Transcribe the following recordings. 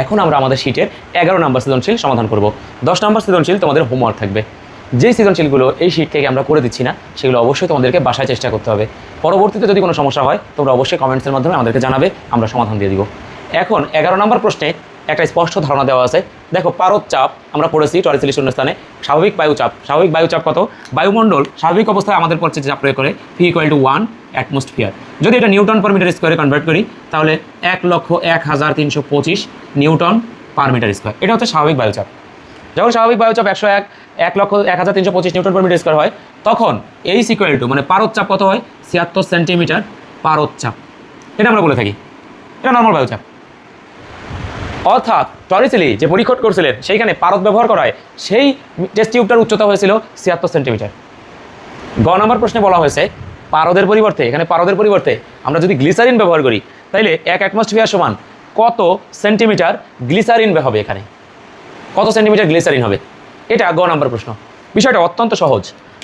এখন আমরা আমাদের শীটের 11 নম্বর সৃজনশীল সমাধান করব। 10 নম্বর সৃজনশীল তোমাদের হোমওয়ার্ক থাকবে। যে সৃজনশীলগুলো এই শীট থেকে আমরা করে দিচ্ছি না সেগুলো অবশ্যই তোমাদেরকে বাসায় চেষ্টা করতে হবে। পরবর্তীতে যদি কোনো সমস্যা হয় তোমরা অবশ্যই কমেন্টসের মাধ্যমে আমাদেরকে জানাবে, আমরা সমাধান দিয়ে দিব। এখন 11 নম্বর প্রশ্নে একটা স্পষ্ট ধারণা দেওয়া আছে। দেখো, পারদ চাপ আমরা পড়েছি টরিসেলি শূন্যস্থানে। স্বাভাবিক বায়ুচাপ, স্বাভাবিক বায়ুচাপ কত? বায়ুমণ্ডল স্বাভাবিক অবস্থায় আমাদের পড়ছে চাপ প্রয়োগ করে P = 1 অ্যাটমসফিয়ার। যদি এটা নিউটন পার মিটার স্কোয়ারে কনভার্ট করি তাহলে 1,01,325 নিউটন পার মিটার স্কোয়ার। এটা হচ্ছে স্বাভাবিক বায়ুচাপ। যখন স্বাভাবিক বায়ুচাপ 1,01,325 নিউটন পার মিটার স্কোয়ার হয় তখন এইচ = মানে পারদ চাপ কত হয়? 76 সেন্টিমিটার পারদ চাপ। এটা আমরা বলে থাকি, এটা নর্মাল বায়ুচাপ। অর্থাৎ টরিসেলি যে পরীক্ষণ করছিলেন সেইখানে পারদ ব্যবহার করায় সেই টেস্ট টিউবটার উচ্চতা হয়েছিল 76 সেন্টিমিটার। গ নম্বর প্রশ্নে বলা হয়েছে পারদের পরিবর্তে, এখানে পারদের পরিবর্তে আমরা যদি গ্লিসারিন ব্যবহার করি তাহলে 1 অ্যাটমসফিয়ার সমান কত সেন্টিমিটার গ্লিসারিন হবে? এখানে কত সেন্টিমিটার গ্লিসারিন হবে? এটা গ নম্বর প্রশ্ন। বিষয়টা অত্যন্ত সহজ,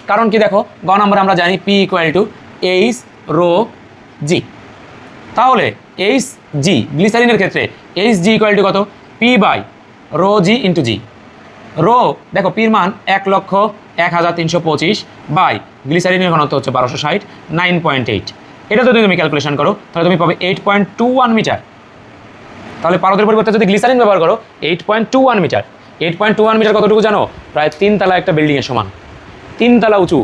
কারণ কি দেখো, গ নম্বর আমরা জানি P = H ρg। তাহলে Hg গ্লিসারিনের ক্ষেত্রে Hg = কত? P/ρg × g। রো দেখো, পির মান 1,01,325 বাই গ্লিসারিনের ঘনত্ব হচ্ছে 1260, 9.8। এটা যদি তুমি ক্যালকুলেশন করো তাহলে তুমি পাবে 8.21 মিটার। তাহলে পারদের পরিবর্তে যদি গ্লিসারিন ব্যবহার করো 8.21 মিটার। 8.21 মিটার কতটুকু জানো? প্রায় 3 তলা একটা বিল্ডিংয়ের সমান। 3 তলা উঁচু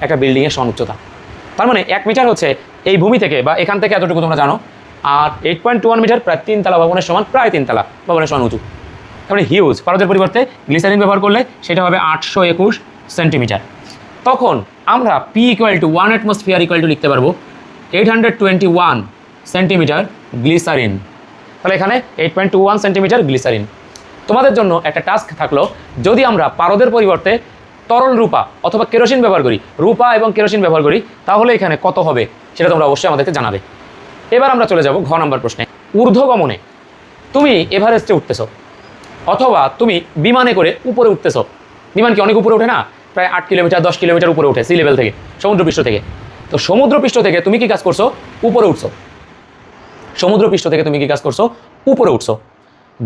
একটা বিল্ডিংয়ের সমান উচ্চতা। তার মানে 1 মিটার হচ্ছে এই ভূমি থেকে বা এখান থেকে এতটুকু তোমরা জানো, আর 8.21 মিটার প্রায় 3 তলা ভবনের সমান, প্রায় 3 তলা ভবনের সমান উঁচু। তার মানে হিউজ। পারদের পরিবর্তে গ্লিসারিন ব্যবহার করলে সেটা হবে 821 সেন্টিমিটার। তখন আমরা P = 1 অ্যাটমসফিয়ার লিখতে পারবো 821 সেন্টিমিটার গ্লিসারিন। তাহলে এখানে 8.21 সেন্টিমিটার গ্লিসারিন। তোমাদের জন্য একটা টাস্ক থাকলো, যদি আমরা পারদের পরিবর্তে তরল রূপা অথবা কেরোসিন ব্যবহার করি, রূপা এবং কেরোসিন ব্যবহার করি, তাহলে এখানে কত হবে সেটা তোমরা অবশ্যই আমাদেরকে জানাবে। এবার আমরা চলে যাব ঘ নম্বর প্রশ্নে। ঊর্ধ্বগমনে তুমি এভারেস্টে উঠতেছো অথবা তুমি বিমানে করে উপরে উঠতেছো। বিমান কি অনেক উপরে ওঠে না? প্রায় 8 কিলোমিটার 10 কিলোমিটার উপরে ওঠে সি লেভেল থেকে, সমুদ্রপৃষ্ঠ থেকে। তো সমুদ্রপৃষ্ঠ থেকে তুমি কি কাজ করছো? উপরে উঠছো। সমুদ্রপৃষ্ঠ থেকে তুমি কি কাজ করছো? উপরে উঠছো।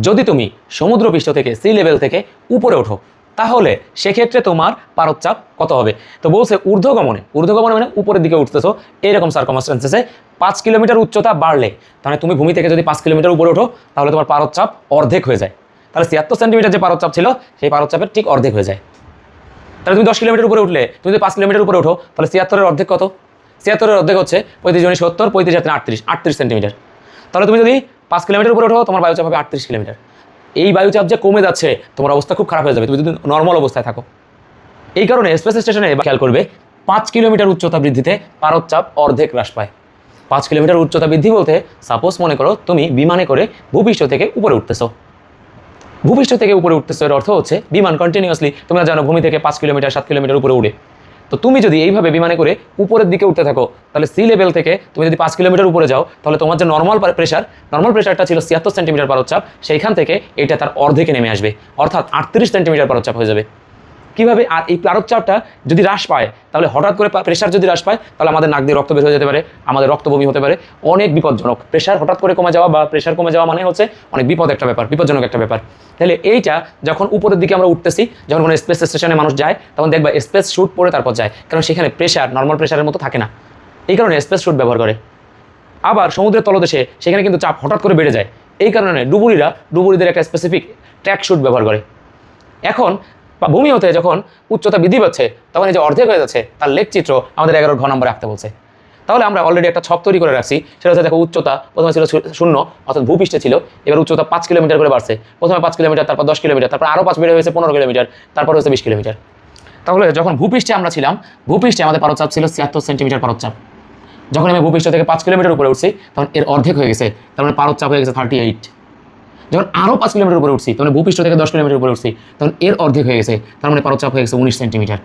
যদি তুমি সমুদ্রপৃষ্ঠ থেকে সি লেভেল থেকে উপরে ওঠো তাহলে সেক্ষেত্রে তোমার পারদচাপ কত হবে? তো বলছে ঊর্ধ্বগমনে, ঊর্ধ্বগমনে মানে উপরের দিকে উঠতেছো, এইরকম সার্কামস্ট্যান্সেসে 5 কিলোমিটার উচ্চতা বাড়লে, তাহলে তুমি ভূমি থেকে যদি 5 কিলোমিটার উপরে ওঠো তাহলে তোমার পারদচাপ অর্ধেক হয়ে যায়। তাহলে 76 সেন্টিমিটার যে পারদচাপ ছিল সেই পারদচাপের ঠিক অর্ধেক হয়ে যায়। তাহলে তুমি 10 কিলোমিটার উপরে উঠলে, তুমি যদি 5 কিলোমিটার উপরে ওঠো তাহলে 76-এর অর্ধেক কত? 76-এর অর্ধেক হচ্ছে 35 × 70, 35 × 38 সেন্টিমিটার। তাহলে তুমি যদি 5 কিলোমিটার উপরে ওঠো তোমার বায়ুচাপ হবে 38 কিলোমিটার। এই বায়ুচাপ যে কমে যাচ্ছে তোমার অবস্থা খুব খারাপ হয়ে যাবে তুমি যদি নর্মাল অবস্থায় থাকো। এই কারণে স্পেস স্টেশনে খেয়াল করবে 5 কিলোমিটার উচ্চতা বৃদ্ধিতে পারদচাপ অর্ধেক হ্রাস পায়। 5 কিলোমিটার উচ্চতা বৃদ্ধি বলতে সাপোজ মনে করো তুমি বিমানে করে ভূপৃষ্ঠ থেকে উপরে উঠতেছো। ভূপৃষ্ঠ থেকে উপরে উঠতেছো এর অর্থ হচ্ছে বিমান কন্টিনিউয়াসলি, তোমরা জানো ভূমি থেকে 5 কিলোমিটার 7 কিলোমিটার উপরে উড়ে। তো তুমি যদি এইভাবে বিমানে করে উপরের দিকে উঠতে থাকো তাহলে সি লেভেল থেকে তুমি যদি 5 কিলোমিটার উপরে যাও তাহলে তোমার যে নর্মাল প্রেশারটা ছিল 76 সেন্টিমিটার পারদচাপ, সেইখান থেকে এটা তার অর্ধেকে নেমে আসবে, অর্থাৎ 38 সেন্টিমিটার পারদচাপ হয়ে যাবে। কীভাবে? আর এই পারদচাপটা যদি হ্রাস পায় তাহলে হঠাৎ করে প্রেশার যদি হ্রাস পায় তাহলে আমাদের নাক দিয়ে রক্ত বের হয়ে যেতে পারে, আমাদের রক্তবমি হতে পারে, অনেক বিপজ্জনক। প্রেশার হঠাৎ করে কমে যাওয়া বা প্রেশার কমে যাওয়া মানে হচ্ছে অনেক বিপজ্জনক একটা ব্যাপার। তাহলে এইটা যখন উপরের দিকে আমরা উঠতেছি, যখন কোনো স্পেস স্টেশনে মানুষ যায় তখন দেখবা স্পেস স্যুট পরে তারপর যায়, কারণ সেখানে প্রেশার নর্মাল প্রেশারের মতো থাকে না, এই কারণে স্পেস স্যুট ব্যবহার করে। আবার সমুদ্রের তলদেশে সেখানে কিন্তু চাপ হঠাৎ করে বেড়ে যায়, এই কারণে ডুবুরিদের একটা স্পেসিফিক ট্র্যাক স্যুট ব্যবহার করে। এখন ভূমি হতে যখন উচ্চতা বৃদ্ধি পাচ্ছে তখন এই যে অর্ধেক হয়ে যাচ্ছে তার লেখচিত্র আমাদের 11 ঘ নম্বরে আঁকতে বলছে। তাহলে আমরা অলরেডি একটা ছক তৈরি করে রাখছি, সেটা হচ্ছে দেখো উচ্চতা প্রথমে ছিল 0 অর্থাৎ ভূপৃষ্ঠে ছিল, এবার উচ্চতা 5 কিলোমিটার করে বাড়ছে। প্রথমে 5 কিলোমিটার, তারপর 10 কিলোমিটার, তারপর আরও 5 বেড়ে হয়েছে 15 কিলোমিটার, তারপর হচ্ছে 20 কিলোমিটার। তাহলে যখন ভূপৃষ্ঠে আমরা ছিলাম, ভূপৃষ্ঠে আমাদের পারদচাপ ছিল 76 সেন্টিমিটার পারদচাপ। যখন আমি ভূপৃষ্ঠ থেকে 5 কিলোমিটার উপরে উঠছি তখন এর অর্ধেক হয়ে গেছে, তার মানে পারদচাপ হয়ে গেছে 38। যখন আরও 5 কিলোমিটার উপরে উঠছি তখন ভূপৃষ্ঠ থেকে 10 কিলোমিটার উপরে উঠছি তখন এর অর্ধেক হয়ে গেছে, তার মানে পারদচাপ হয়ে গেছে 19 সেন্টিমিটার।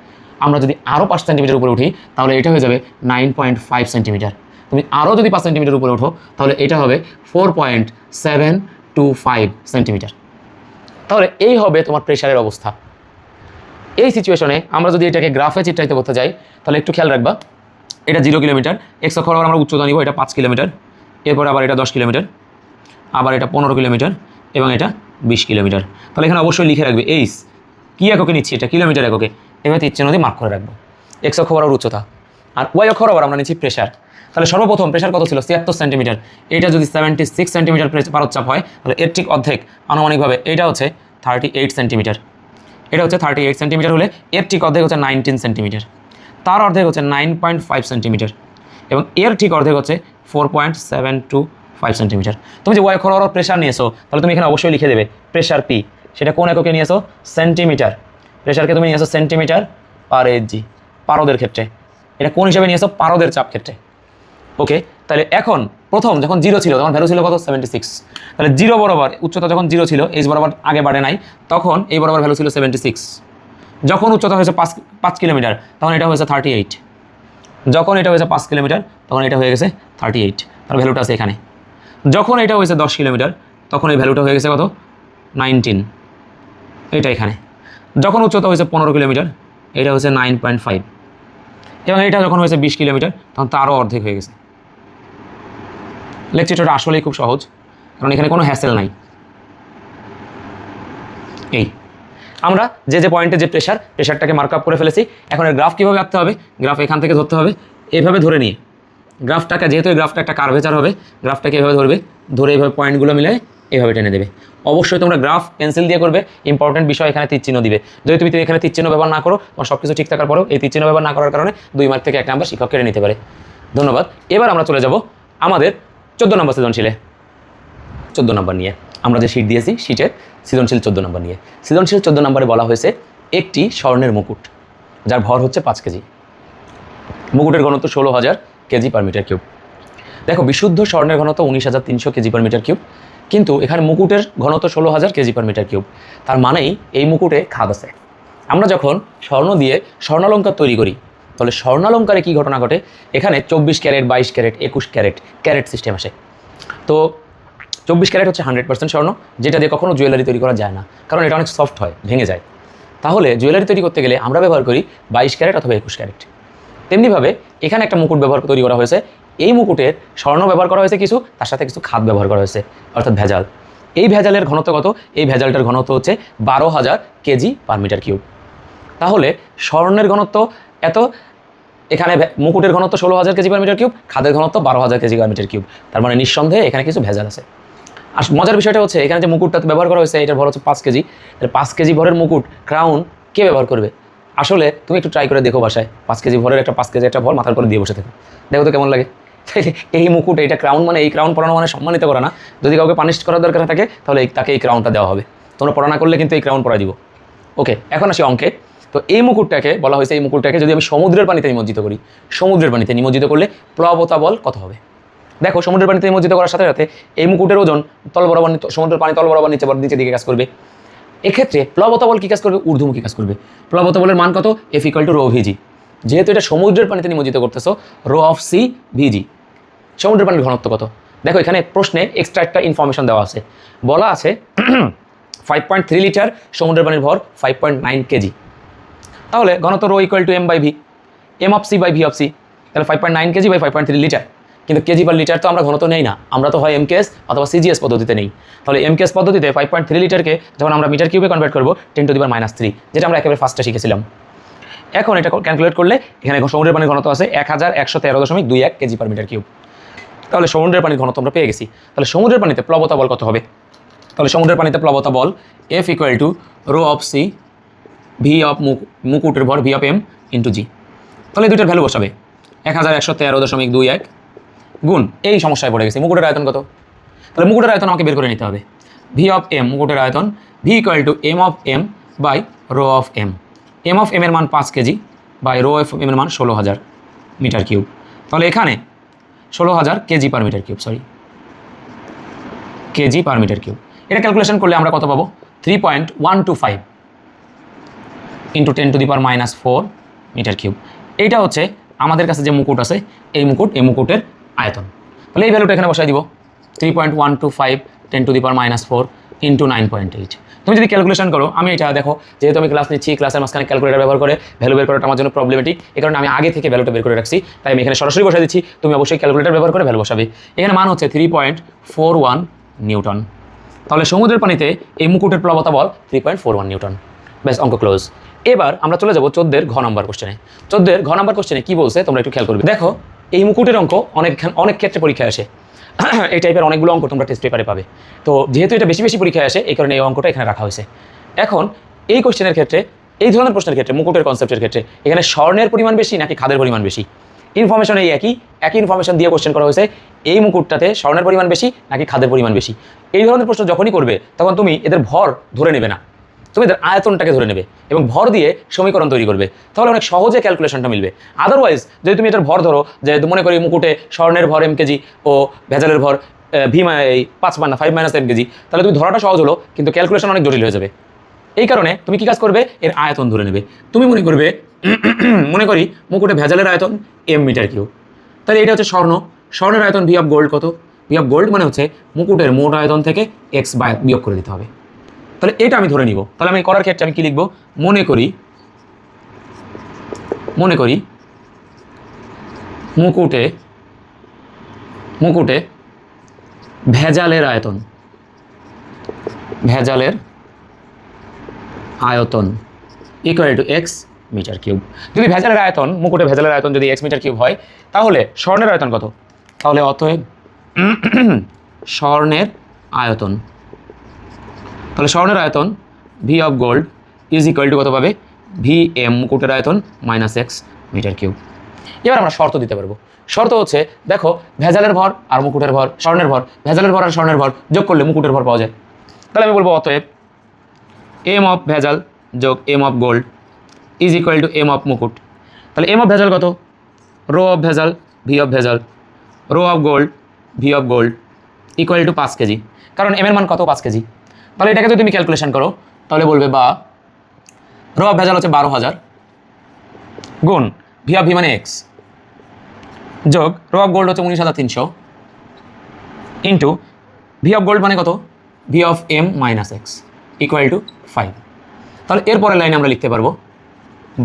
আমরা যদি আরও 5 সেন্টিমিটার উপরে উঠি তাহলে এটা হয়ে যাবে 9.5 সেন্টিমিটার। তুমি আরও যদি 5 সেন্টিমিটার উপরে ওঠো তাহলে এটা হবে 4.725 সেন্টিমিটার। তাহলে এই হবে তোমার প্রেশারের অবস্থা। এই সিচুয়েশনে আমরা যদি এটাকে গ্রাফে চিত্রায়িত করতে যাই তাহলে একটু খেয়াল রাখবা, এটা 0 কিলোমিটার, এক্স অক্ষ আমরা উচ্চতা নিব, এটা 5 কিলোমিটার, এরপর আবার এটা 10 কিলোমিটার, আবার এটা 15 কিলোমিটার এবং এটা 20 কিলোমিটার। তাহলে এখানে অবশ্যই লিখে রাখবে এইচ কী এককে নিচ্ছি, এটা কিলোমিটার এককে, এভাবে তীর চিহ্ন দিয়ে মার্ক করে রাখবো। এক্স অক্ষ বরাবর উচ্চতা, আর ওয়াই অক্ষ বরাবর আমরা নিচ্ছি প্রেশার। তাহলে সর্বপ্রথম প্রেশার কত ছিল 76 সেন্টিমিটার, এটা যদি 76 সেন্টিমিটার পারদচাপ হয় তাহলে এর ঠিক অর্ধেক আনুমানিকভাবে এটা হচ্ছে 38 সেন্টিমিটার, এটা হচ্ছে 38 সেন্টিমিটার হলে এর ঠিক অর্ধেক হচ্ছে 19 সেন্টিমিটার, তার অর্ধেক হচ্ছে 9.5 সেন্টিমিটার এবং এর ঠিক অর্ধেক হচ্ছে 4.725 সেন্টিমিটার। তুমি যে ওয়াই অক্ষ বরাবর প্রেশার নিয়েছো তাহলে তুমি এখানে অবশ্যই লিখে দেবে প্রেশার পি, সেটা কোন এককে নিয়েছো, সেন্টিমিটার। প্রেশারকে তুমি নিয়েছো সেন্টিমিটার পার এজি, পারদের ক্ষেত্রে। এটা কোন হিসাবে নিয়েছো, পারদের চাপ ক্ষেত্রে। ওকে, তাহলে এখন প্রথম যখন 0 ছিল তখন ভ্যালু ছিল কত, 76। তাহলে 0 বরাবর উচ্চতা যখন 0 ছিল, এইচ বরাবর আগে বাড়ে নাই, তখন এই বরাবর ভ্যালু ছিল 76। যখন উচ্চতা হয়েছে 5 কিলোমিটার তখন এটা হয়েছে 38। যখন এটা হয়েছে 5 কিলোমিটার তখন এটা হয়ে গেছে 38, তার ভ্যালুটা আছে এখানে। যখন এটা হয়েছে 10 কিলোমিটার তখন এই ভ্যালুটা হয়ে গেছে কত, 19, এটা এখানে। যখন উচ্চতা হয়েছে 15 কিলোমিটার এটা হচ্ছে 9.5 এবং এটা যখন হয়েছে 20 কিলোমিটার তখন তারও অর্ধেক হয়ে গেছে। লেকচারটা আসলেই খুব সহজ, কারণ এখানে কোনো হ্যাসেল নাই। এই আমরা যে পয়েন্টে যে প্রেশারটাকে মার্ক আপ করে ফেলেছি। এখন এর গ্রাফ কীভাবে আঁকতে হবে, গ্রাফ এখান থেকে ধরতে হবে, এভাবে ধরে নিয়ে গ্রাফটাকে, যেহেতু এই গ্রাফটা একটা কার্ভেচার হবে, গ্রাফটাকে এভাবে ধরবে, ধরে এইভাবে পয়েন্টগুলো মিলে এইভাবে টেনে দেবে। অবশ্যই তোমরা গ্রাফ পেন্সিল দিয়ে করবে, ইম্পর্টেন্ট বিষয় এখানে তীর চিহ্ন দিবে। যদি তুমি এখানে তীর চিহ্ন ব্যবহার না করো, তোমার সব কিছু ঠিক থাকার পরেও এই তীর চিহ্ন ব্যবহার না করার কারণে 2 মার্ক থেকে 1 নাম্বার শিক্ষক কেড়ে নিতে পারে। ধন্যবাদ। এবার আমরা চলে যাব আমাদের 14 নম্বর সৃজনশীলে। 14 নম্বর নিয়ে আমরা যে শীট দিয়েছি, শীটের সৃজনশীল 14 নম্বর নিয়ে। সৃজনশীল 14 নম্বরে বলা হয়েছে একটি স্বর্ণের মুকুট যার ভর হচ্ছে 5 কেজি, মুকুটের ঘনত্ব 16,000 কেজি পার মিটার কিউব। দেখো, বিশুদ্ধ স্বর্ণের ঘনত্ব 19,300 কেজি পার মিটার কিউব, কিন্তু এখানে মুকুটের ঘনত্ব 16,000 কেজি পার মিটার কিউব। তার মানেই এই মুকুটে খাদ আছে। আমরা যখন স্বর্ণ দিয়ে স্বর্ণালঙ্কার তৈরি করি তাহলে স্বর্ণালঙ্কারে কী ঘটনা ঘটে, এখানে 24 carat, 22 carat, 21 carat, carat system আসে। তো 24 ক্যারেট হচ্ছে 100% স্বর্ণ, যেটা দিয়ে কখনো জুয়েলারি তৈরি করা যায় না, কারণ এটা অনেক সফট হয়, ভেঙে যায়। তাহলে জুয়েলারি তৈরি করতে গেলে আমরা ব্যবহার করি 22 ক্যারেট অথবা 21 ক্যারেট। তেমনিভাবে এখানে একটা মুকুট তৈরি করা হয়েছে। এই মুকুটের স্বর্ণ ব্যবহার করা হয়েছে কিছু, তার সাথে কিছু খাদ ব্যবহার করা হয়েছে, অর্থাৎ ভেজাল। এই ভেজালের ঘনত্ব কত, এই ভেজালটার ঘনত্ব হচ্ছে 12,000 কেজি পার মিটার কিউব। তাহলে স্বর্ণের ঘনত্ব এত, এখানে মুকুটের ঘনত্ব 16,000 কেজি পার মিটার কিউব, খাদের ঘনত্ব 12,000 কেজি পার মিটার কিউব। তার মানে নিঃসন্দেহে এখানে কিছু ভেজাল আছে। আর মজার বিষয়টা হচ্ছে এখানে যে মুকুটটা ব্যবহার করা হয়েছে এটার ভর হচ্ছে 5 কেজি। তাহলে 5 কেজি ভরের মুকুট, ক্রাউন কে ব্যবহার করবে? আসলে তুমি একটু ট্রাই করে দেখো বাসায়, 5 কেজি ভরের একটা 5 কেজি একটা ভর মাথার করে দিয়ে বসে থাকো, দেখো তো কেমন লাগে। এই মুকুট, এটা ক্রাউন মানে, এই ক্রাউন পরানো মানে সম্মানিত করা না। যদি কাউকে পানিশ করার দরকার থাকে তাহলে তাকে এই ক্রাউনটা দেওয়া হবে। তোমরা পড়ানা করলে কিন্তু এই ক্রাউন পরা দিব। ওকে, এখন আসি অঙ্কে। তো এই মুকুটটাকে বলা হয়েছে, এই মুকুটটাকে যদি আমি সমুদ্রের পানিতে নিমজ্জিত করি, সমুদ্রের পানিতে নিমজ্জিত করলে প্লবতা বল কত হবে? দেখো, সমুদ্রের পানিতে নিমজ্জিত করার সাথে সাথে এই মুকুটের ওজন তল বরাবর, সমুদ্রের পানি তল বরাবর নিচের দিকে কাজ করবে। এক্ষেত্রে প্লবতা বল কী কাজ করবে? ঊর্ধ্বমুখী কাজ করবে। প্লবতা বলের মান কত? F = রো ভিজি। যেহেতু এটা সমুদ্রের পানিতে নিমজ্জিত করতেছো, রো অফ সি ভিজি। সমুদ্রের পানির ঘনত্ব কত? দেখো, এখানে প্রশ্নে এক্সট্রা একটা ইনফরমেশন দেওয়া আছে, বলা আছে 5.3 লিটার, সমুদ্রের পানির ভর 5.9 কেজি। তাহলে ঘনত্ব রো = m/v, m/c/v অফ সি। তাহলে 5.9 কেজি বাই 5.3 লিটার। কিন্তু কেজি পার লিটার তো আমরা ঘনত্ব নেই না, আমরা তো হয় এমকেএস অথবা সিজিএস পদ্ধতিতে নেই। তাহলে এমকেএস পদ্ধতিতে 5.3 লিটারকে যখন আমরা মিটার কিউবে কনভার্ট করবো 10⁻³ যেটা আমরা একেবারে ফার্স্টে শিখেছিলাম। এখন এটা ক্যালকুলেট করলে এখানে সমুদ্রের পানির ঘনত্ব আছে 1113.21 কেজি পার মিটার কিউব। তাহলে সমুদ্রের পানির ঘনত্ব আমরা পেয়ে গেছি। তাহলে সমুদ্রের পানিতে প্লবতা বল কত হবে? তাহলে সমুদ্রের পানিতে প্লবতা বল F = rho of sea V of মুকুটের ভর, V of M into G. তাহলে দুইটার ভ্যালু বসাবে 1113.21 গুণ, এই সমস্যায় পড়ে গেছি, মুকুটের আয়তন কত? তাহলে মুকুটের আয়তন আমাকে বের করে নিতে হবে। ভি অফ এম, মুকুটের আয়তন, V = M of M by rho of M. M of M এর মান 5 kg by rho of M এর মান 16,000 মিটার কিউব। তাহলে এখানে 16,000 kg per metre cube, kg per metre cube. এটা ক্যালকুলেশন করলে আমরা কত পাবো? 3.125 ইন্টু 10⁻⁴ মিটার কিউব। এইটা হচ্ছে আমাদের কাছে যে মুকুট আছে, এই মুকুটের আয়তন। তাহলে এই ভ্যালুটা এখানে বসাই দিব, 3.125 10⁻⁴ ইন্টু 9.8। তুমি যদি ক্যালকুলেশন করো, আমি এটা দেখো, যেহেতু আমি ক্লাস নিচ্ছি, ক্লাসের মাঝখানে ক্যালকুলেটার ব্যবহার করে ভ্যালু বের করাটা আমার জন্য প্রবলেমেটিক, এই কারণে আমি আগে থেকে ভ্যালুটা বের করে রাখছি, তাই আমি এখানে সরাসরি বসাই দিচ্ছি। তুমি অবশ্যই ক্যালকুলেটার ব্যবহার করে ভ্যালু বসাবে। এখানে মান হচ্ছে 3.41 নিউটন। তাহলে সমুদ্রের পানিতে এই মুকুটের প্লবতা বল 3.41 নিউটন। ব্যাস, অঙ্ক ক্লোজ। এবার আমরা চলে যাব 14 ঘ নাম্বার কোশ্চেনে। 14 ঘ নাম্বার কোশ্চেনে কি বলছে তোমরা একটু খেয়াল করবে। দেখো, এই মুকুটের অঙ্ক অনেক ক্ষেত্রে পরীক্ষায় আসে। এই টাইপের অনেকগুলো অঙ্ক তোমরা টেস্ট পেপারে পাবে। তো যেহেতু এটা বেশি বেশি পরীক্ষায় আসে, এই কারণে এই অঙ্কটা এখানে রাখা হয়েছে। এখন এই কোশ্চেনের ক্ষেত্রে, এই ধরনের প্রশ্নের ক্ষেত্রে, মুকুটের কনসেপ্টের ক্ষেত্রে এখানে স্বর্ণের পরিমাণ বেশি নাকি খাদের পরিমাণ বেশি, ইনফরমেশন এই একই ইনফরমেশন দিয়ে কোশ্চেন করা হয়েছে। এই মুকুটটাতে স্বর্ণের পরিমাণ বেশি নাকি খাদের পরিমাণ বেশি, এই ধরনের প্রশ্ন যখনই করবে তখন তুমি এদের ভর ধরে নেবে না, তুমি এদের আয়তনটাকে ধরে নেবে এবং ভর দিয়ে সমীকরণ তৈরি করবে। তাহলে অনেক সহজে ক্যালকুলেশনটা মিলবে। আদারওয়াইজ যদি তুমি এটার ভর ধরো, যে মনে করি মুকুটে স্বর্ণের ভর m কেজি ও ভেজালের ভর এই 5 m কেজি, তাহলে তুমি ধরাটা সহজ হলো, কিন্তু ক্যালকুলেশন অনেক জটিল হয়ে যাবে। এই কারণে তুমি কি কাজ করবে, এর আয়তন ধরে নেবে। তুমি মনে করবে, মনে করি মুকুটে ভেজালের আয়তন m মিটার কিউব, তাহলে এটা হচ্ছে স্বর্ণের আয়তন ভি অফ গোল্ড কত, ভি অফ গোল্ড মানে হচ্ছে মুকুটের মোট আয়তন থেকে x বিয়োগ করে দিতে হবে। তাহলে এটা আমি ধরে নিব। তাহলে আমি করার ক্ষেত্রে আমি কি লিখব, মনে করি মুকুটে ভেজালের আয়তন equal to x metre cube. যদি মুকুটে ভেজালের আয়তন যদি x মিটার কিউব হয়, তাহলে স্বর্ণের আয়তন কত? তাহলে অতএব স্বর্ণের আয়তন V of gold is equal two কত পাবে, ভি এম মুকুটের আয়তন মাইনাস x মিটার কিউব। এবার আমরা শর্ত দিতে পারবো। শর্ত হচ্ছে, দেখো ভেজালের ভর আর মুকুটের ভর, স্বর্ণের ভর, ভেজালের ভর আর স্বর্ণের ভর যোগ করলে মুকুটের ভর পাওয়া যায়। তাহলে আমি বলবো অতএব এম অফ ভেজাল যোগ M of gold is equal to M of মুকুট। তাহলে এম অফ ভেজাল কত, রো অফ ভেজাল ভি অফ ভেজাল, rho of gold V of gold equal to 5 kg, কারণ এম এর মান কত, 5 কেজি। তাহলে এটাকে যদি তুমি ক্যালকুলেশন করো, তাহলে বলবে বা রো অফ ভেজাল হচ্ছে 12,000 গুণ ভি অফ ভি মানে এক্স যোগ রো অফ গোল্ড হচ্ছে 19,300 ইন্টু ভি অফ গোল্ড মানে কত, V of M minus X equal to 5। তাহলে এরপরের লাইনে আমরা লিখতে পারবো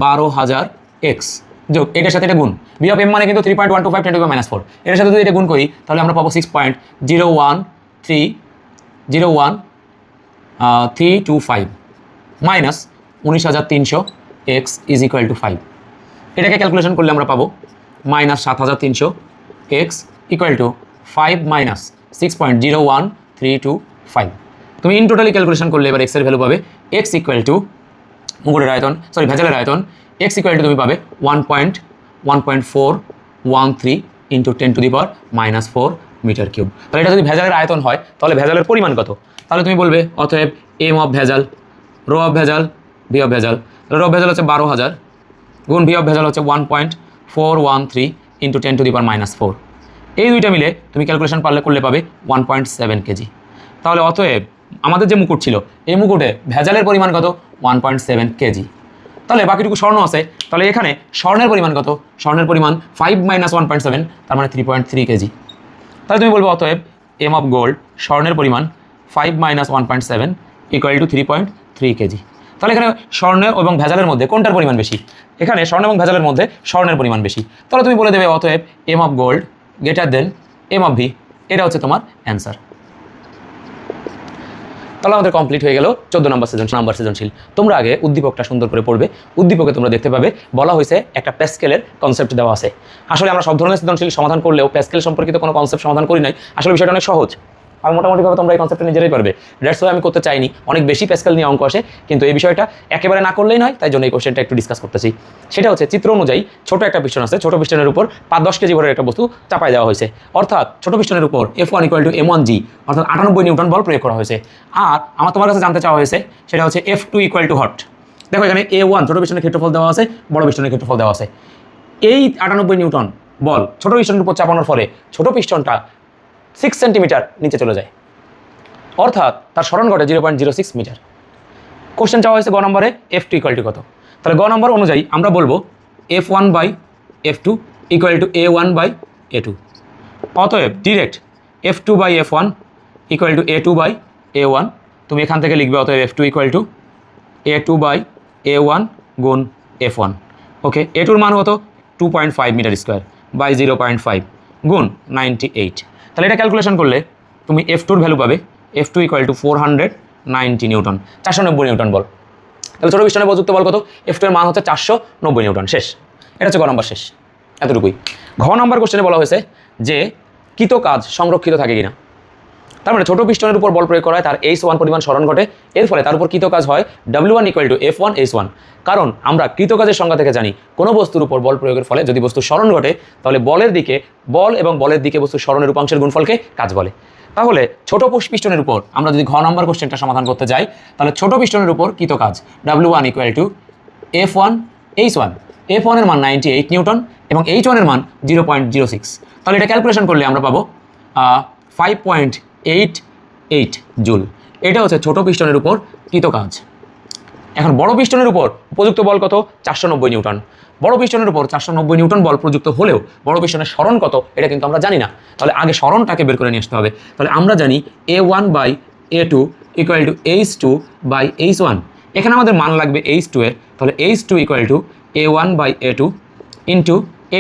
12,000 এক্স যোগ এটার সাথে এটা গুণ, ভি অফ এম মানে কিন্তু 3.125 10 to the minus 4, এটার সাথে যদি এটা গুণ করি তাহলে আমরা পাবো 6.01325 minus 19,300 x is equal to 5। এটাকে ক্যালকুলেশন করলে আমরা পাবো minus 7,300 x equal to 5 minus 6.01325। তুমি ইন টোটালি ক্যালকুলেশন করলে এবার এক্সের ভ্যালু পাবে এক্স ইকুয়াল টু মুকুটের আয়তন, ভেজালের আয়তন, এক্স ইকুয়াল টু তুমি পাবে 1.1413 into 10 to the power minus 4 metre cube. তাহলে এটা যদি ভেজালের আয়তন হয়, তাহলে ভেজালের পরিমাণ কত? তাহলে তুমি বলবে অতএব এম অফ ভেজাল, রো অফ ভেজাল, ভি অফ ভেজাল। রো অফ ভেজাল হচ্ছে 12,000 গুণ ভি অফ ভেজাল হচ্ছে 1.413 into 10 to the power minus 4। এই দুইটা মিলে তুমি ক্যালকুলেশন করলে পাবে 1.7 কেজি। তাহলে অতএব আমাদের যে মুকুট ছিল, এই মুকুটে ভেজালের পরিমাণ কত, 1.7 কেজি। তাহলে বাকিটুকু স্বর্ণ আছে, তাহলে এখানে স্বর্ণের পরিমাণ কত, স্বর্ণের পরিমাণ 5 মাইনাস 1.7, তার মানে 3.3 কেজি। তাহলে তুমি বলবো অতএব এম অফ গোল্ড স্বর্ণের পরিমাণ 5 মাইনাস 1.7 ইকুয়াল টু 3.3 কেজি। তাহলে এখানে স্বর্ণের এবং ভেজালের মধ্যে কোনটার পরিমাণ বেশি? এখানে স্বর্ণ এবং ভেজালের মধ্যে স্বর্ণের পরিমাণ বেশি। তাহলে তুমি বলে দেবে অতএব M of gold greater than M of V, এটা হচ্ছে তোমার অ্যান্সার। তাহলে আমাদের কমপ্লিট হয়ে গেল 14 নম্বর সৃজনশীল। তোমরা আগে উদ্দীপকটা সুন্দর করে পড়বে। উদ্দীপকে তোমরা দেখতে পাবে বলা হয়েছে একটা প্যাসকেলের কনসেপ্ট দেওয়া আছে। আসলে আমরা সব ধরনের সৃজনশীল সমাধান করলেও প্যাসকেল সম্পর্কিত কোনো কনসেপ্ট সমাধান করি নাই। আসলে বিষয়টা অনেক সহজ আর মোটামুটিভাবে তোমরা এই কনসেপ্টটা নিজেরাই পারবে। দ্যাটস ওয়াই আমি করতে চাইনি, অনেক বেশি প্যাসকেল নিয়ে অঙ্ক আসে, কিন্তু এই বিষয়টা একেবারে না করলেই নয়, তাই জন্য এই কোশ্চেনটা একটু ডিসকাস করতেছি। সেটা হচ্ছে চিত্র অনুযায়ী ছোট একটা পিস্টন আছে, ছোট পিস্টনের উপর 5-10 কেজি ভরের একটা বস্তু চাপায় দেওয়া হয়েছে, অর্থাৎ ছোট পিস্টনের উপর F1 ইকুয়াল টু M1G অর্থাৎ 98 নিউটন বল প্রয়োগ করা হয়েছে। আর তোমার কাছে জানতে চাওয়া হয়েছে সেটা হচ্ছে F2 ইকুয়াল টু হট। দেখো এখানে A1 ছোট পিস্টনের ক্ষেত্রফল দেওয়া আছে, বড় পিস্টনের ক্ষেত্রফল দেওয়া আছে। এই 98 নিউটন বল ছোট পিস্টনের উপর চাপানোর ফলে ছোট পিস্টনটা 6 সেন্টিমিটার নিচে চলে যায়, অর্থাৎ তার স্মরণ ঘটে 0.06 মিটার। কোশ্চেন চাওয়া হয়েছে গ নম্বরে F2 ইকুয়াল টু কত। তাহলে গ নম্বর অনুযায়ী আমরা বলবো F1 by F2 equal two A1 by A2। অতএব direct F2 by F1 equal to A2 by A1। তুমি এখান থেকে লিখবে অতএব F2 equal to A2 by A1 গুণ F1। ওকে, A2-র মান কত, 2.5 মিটার স্কোয়ার বাই 0.5 গুণ 98। তাহলে এটা ক্যালকুলেশন করলে তুমি F2-র ভ্যালু পাবে F2 equal to 490 newton, 490 newton বল। তাহলে ছোটো পিস্টনের বলযুক্ত বল কত? F2 এর মান হচ্ছে 490 নিউটন। শেষ, এটা হচ্ছে গ নম্বর শেষ, এতটুকুই। ঘ নম্বর কোশ্চেনে বলা হয়েছে যে কৃত কাজ সংরক্ষিত থাকে কিনা। তার মানে ছোটো পিস্টনের উপর বল প্রয়োগ করা হয়, তার H1 পরিমাণ সরণ ঘটে, এর ফলে তার উপর কৃত কাজ হয় W1 equal to F1 H1। কারণ আমরা কৃত কাজের সংজ্ঞা থেকে জানি কোনো বস্তুর উপর বল প্রয়োগের ফলে যদি বস্তু সরণ ঘটে তাহলে বলের দিকে বল এবং বলের দিকে বস্তুর সরণের উপাংশের গুণফলকে কাজ বলে। তাহলে ছোট পিস্টনের উপর আমরা যদি ঘ নম্বর কোশ্চেনটা সমাধান করতে যাই তাহলে ছোট পিস্টনের উপর কৃত কাজ W1 equal to F1 H1। F1 এর মান 98 নিউটন এবং H1 এর মান 0.06। তাহলে এটা ক্যালকুলেশন করলে আমরা পাবো 5.88 জুল। এটা হচ্ছে ছোট পিস্টনের উপর কৃত কাজ। এখন বড় পিস্টনের উপর উপযুক্ত বল কত? 490 নিউটন। বড় পিস্টনের উপর 490 নিউটন বল প্রযুক্ত হলেও বড় পিস্টনের সরণ কত এটা কিন্তু আমরা জানি না। তাহলে আগে সরণটাকে বের করে নিয়ে আসতে হবে। তাহলে আমরা জানি A1 by A2 equal to H2 by H1। এখানে আমাদের মান লাগবে H2 এর, তাহলে H2 equal to A1 by A2 into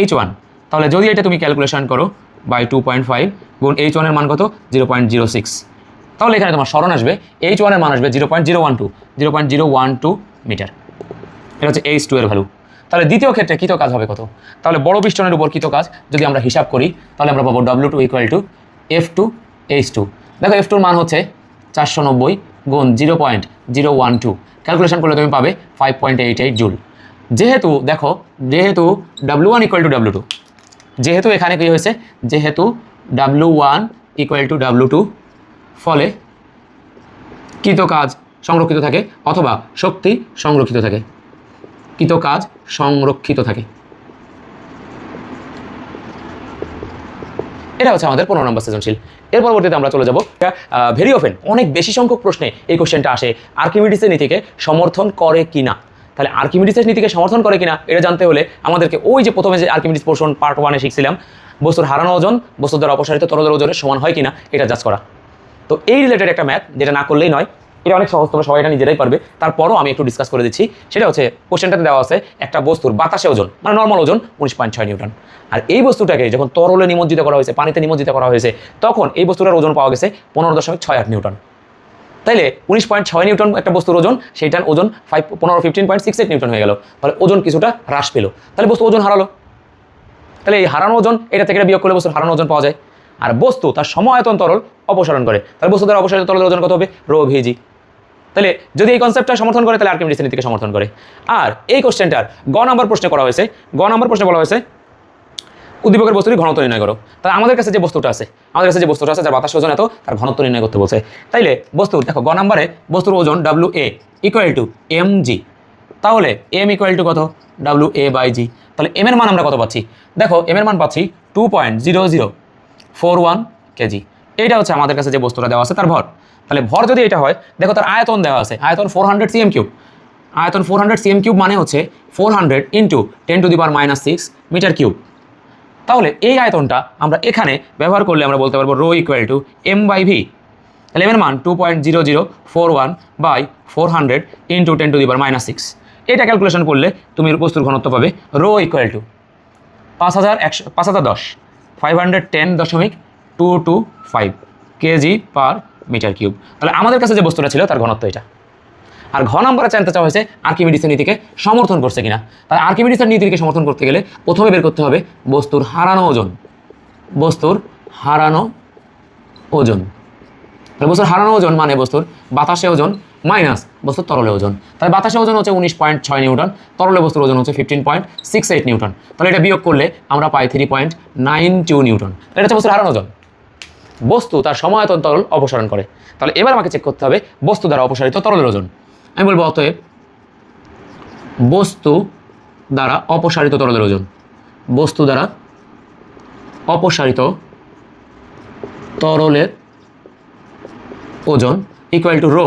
H1। তাহলে যদি এটা তুমি ক্যালকুলেশন করো বাই 2.5 গুণ H1 এর মান কত? 0.06। তাহলে এখানে তোমার সরণ আসবে H1 এর মান আসবে 0.012 মিটার। এটা হচ্ছে H2 এর ভ্যালু। তাহলে দ্বিতীয় ক্ষেত্রে কৃত কাজ হবে কত? তাহলে বড় পিস্টনের উপর কৃত কাজ যদি আমরা হিসাব করি তাহলে আমরা পাবো W2 equal to F2 H2। দেখো F2 এর মান হচ্ছে 490 গুণ 0.012, ক্যালকুলেশন করলে তুমি পাবে 5.88 জুল। যেহেতু দেখো যেহেতু W1 ইকুয়াল টু W2, যেহেতু এখানে কী হয়েছে, যেহেতু W1 ইকুয়াল টু W2 ফলে কৃত কাজ সংরক্ষিত থাকে অথবা শক্তি সংরক্ষিত থাকে, কৃত কাজ সংরক্ষিত থাকে। এটা হচ্ছে আমাদের 15 নম্বর সৃজনশীল। এর পরবর্তীতে আমরা চলে যাব ভেরি অফেন অনেক বেশি সংখ্যক প্রশ্নে এই কোশ্চেনটা আসে, আর্কিমিডিসের নীতিকে সমর্থন করে কিনা। তাহলে আর্কিমিডিসের নীতিকে সমর্থন করে কিনা এটা জানতে হলে আমাদেরকে ওই যে প্রথমে যে আর্কিমিডিস পোর্শন পার্ট 1-এ শিখছিলাম, বস্তুর হারানো ওজন বস্তুর দ্বারা অপসারিত তরলের ওজনের সমান হয় কিনা এটা জাজ করা। তো এই রিলেটেড একটা ম্যাথ যেটা না করলেই নয়, এটা অনেক সহজ, তোমরা সবাই এটা নিজেরাই পারবে। তারপরও আমি একটু ডিসকাস করে দিচ্ছি। সেটা হচ্ছে কোশ্চেনটাতে দেওয়া আছে একটা বস্তুর বাতাসে ওজন মানে নর্মাল ওজন 19.6 নিউটন, আর এই বস্তুটাকে যখন তরলে নিমজ্জিত করা হয়েছে, পানিতে নিমজ্জিত করা হয়েছে, তখন এই বস্তুটার ওজন পাওয়া গেছে 15.68 নিউটন। তাইলে 19.6 নিউটন একটা বস্তুর ওজন, সেইটার ওজন 15.68 নিউটন হয়ে গেল। তাহলে ওজন কিছুটা হ্রাস পেল, তাহলে বস্তু ওজন হারালো। তাহলে এই হারানো ওজন এটা থেকে বিয়োগ করলে বস্তুর হারানো ওজন পাওয়া যায়। আর বস্তু তার সমায়তন তরল অপসারণ করে, তাহলে বস্তু দ্বারা অপসারিত তরলের ওজন কত হবে? রো ভিজি। তাহলে যদি এই কনসেপ্টটা সমর্থন করে তাহলে আর্কিমিডিসের নীতিকে সমর্থন করে। আর এই কোশ্চেনটার গ নাম্বার প্রশ্নে করা হয়েছে, গ নাম্বার প্রশ্নে বলা হয়েছে উদ্দীপকের বস্তুর ঘনত্ব নির্ণয় করো। তাহলে আমাদের কাছে যে বস্তুটা আছে যার বাতাস ওজন এত, তার ঘনত্ব নির্ণয় করতে বলছে। তাইলে বস্তুর দেখো গ নাম্বারে বস্তুর ওজন WA ইকুয়াল টু mg। তাহলে m ইকুয়াল টু কত? WA বাই জি। তাহলে m এর মান আমরা কত পাচ্ছি? দেখো m এর মান পাচ্ছি 2.0041 কেজি। এইটা হচ্ছে আমাদের কাছে যে বস্তুটা দেওয়া আছে তার ভর। তাহলে ভর যদি এটা হয়, দেখো তার আয়তন দেওয়া আছে, আয়তন 400 cm3। আয়তন 400 cm3 মানে হচ্ছে 400 ইন্টু 10⁻⁻6 মিটার কিউব। তাহলে এই আয়তনটা আমরা এখানে ব্যবহার করলে আমরা বলতে পারবো রো ইকুয়াল টু m/v। তাহলে m এর মান 2.0041 বাই 400 ইন্টু 10⁻⁻6। এটা ক্যালকুলেশন করলে তুমি বস্তুর ঘনত্ব পাবে rho equal to 510.225 kg per metre cube. তাহলে আমাদের কাছে যে বস্তুটা ছিল তার ঘনত্ব এটা। আর ঘ নম্বরে জানতে চাওয়া হয়েছে আর্কিমিডিসের নীতিকে সমর্থন করছে কিনা। তাহলে আর্কিমিডিসের নীতিকে সমর্থন করতে গেলে প্রথমে বের করতে হবে বস্তুর হারানো ওজন, বস্তুর হারানো ওজন। তাহলে বস্তুর হারানো ওজন মানে বস্তুর বাতাসে ওজন মাইনাস বস্তুর তরলে ওজন। তাহলে বাতাসে ওজন হচ্ছে 19.6 নিউটন, তরলে বস্তুর ওজন হচ্ছে 15.68 নিউটন। তাহলে এটা বিয়োগ করলে আমরা পাই 3.92 নিউটন। এটা হচ্ছে বস্তুর হারানো ওজন। বস্তু তার সমায়তন তরল অপসারণ করে। তাহলে এবার আমাকে চেক করতে হবে বস্তু দ্বারা অপসারিত তরলের ওজন। আমি বলবো অতএব বস্তু দ্বারা অপসারিত তরলের ওজন, বস্তু দ্বারা অপসারিত তরলের ওজন equal to rho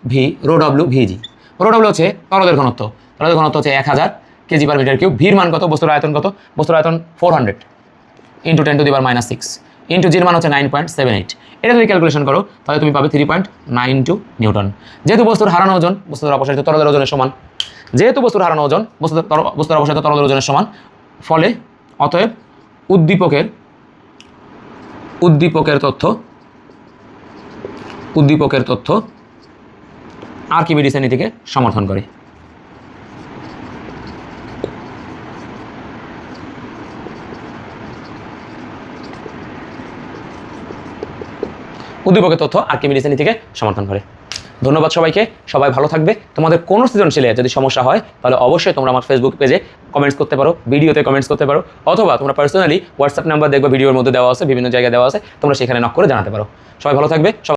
V, rho W V G. Rho W হচ্ছে তরলের ঘনত্ব, তরলের ঘনত্ব হচ্ছে 1000 কেজি পার মিটার কিউব। ভির মান কত? বস্তুর আয়তন কত? বস্তুর আয়তন 400 ইন্টু 10⁻⁻6 ইন্টু জির মান হচ্ছে 9.78। এটা যদি ক্যালকুলেশন করো তাহলে তুমি পাবে 3.92 নিউটন। যেহেতু বস্তুর হারানো ওজন বস্তুর অপসারিত তরলের ওজনের সমান, যেহেতু বস্তুর হারানো ওজন বস্তুর অপসারিত তরলের ওজনের সমান, ফলে অতএব উদ্দীপকের তথ্য উদ্দীপকের তথ্য আর্কিমিডিসের নীতিকে সমর্থন করে। উদ্দীপকের তথ্য আর্কিমিডিসের নীতিকে সমর্থন করে। ধন্যবাদ সবাইকে, সবাই ভালো থাকবে। তোমাদের কোনো সৃজনশীলে যদি সমস্যা হয় তাহলে অবশ্যই তোমরা আমার ফেসবুক পেজে কমেন্টস করতে পারো, ভিডিওতে কমেন্টস করতে পারো, অথবা তোমরা পার্সোনালি হোয়াটসঅ্যাপ নাম্বার দেখবে ভিডিওর মধ্যে দেওয়া আছে, বিভিন্ন জায়গায় দেওয়া আছে, তোমরা সেখানে নক করে জানাতে পারো। সবাই ভালো থাকবে।